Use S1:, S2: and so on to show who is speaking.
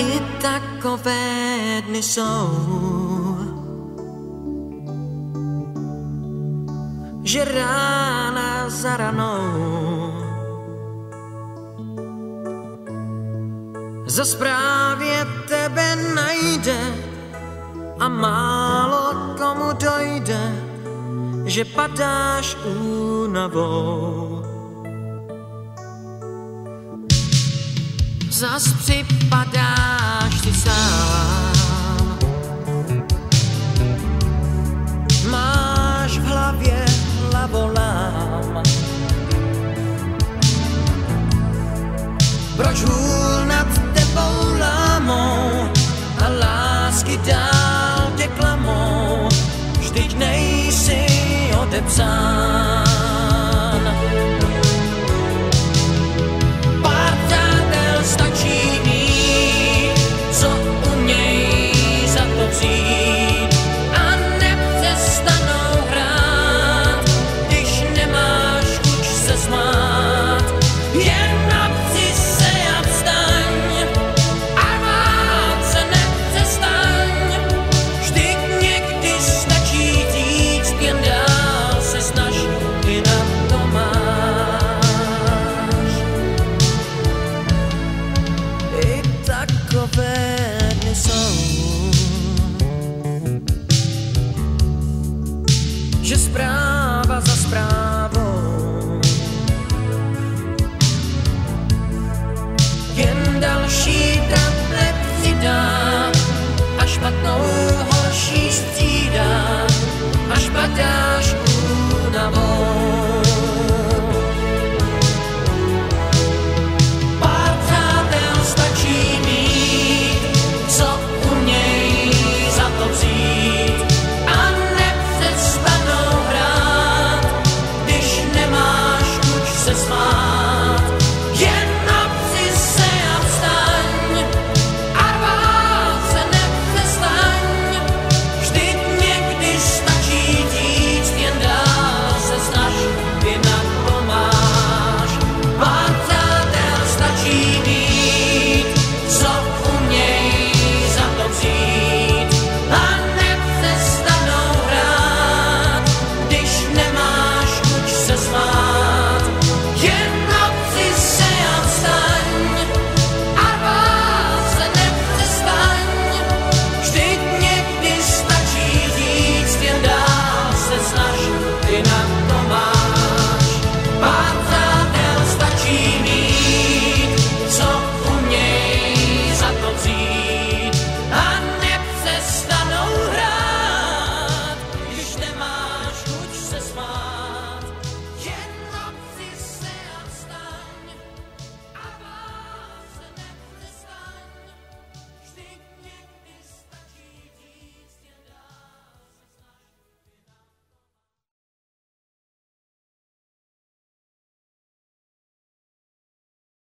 S1: I takové dny jsou, že rána za ranou zas právě tebe najde a málo komu dojde, že padáš únavou. Zas připadáš ty sám, máš v hlavě hlavolám. Proč hůl nad tebou lámou a lásky dál tě klamou, vždyť nejsi odepsán. Pár přátel stačí mít, co umějí za to přijít a nepřestanou hrát, když nemáš chuť se smát. Jen napři se a vstaň, armát se nepřestaň, vždyť někdy stačí říct, jen dál se snaž, i na to máš. I takové dny jsou, že zpráva za zprávou jen další trable přidá a špatnou horší střídá, až padá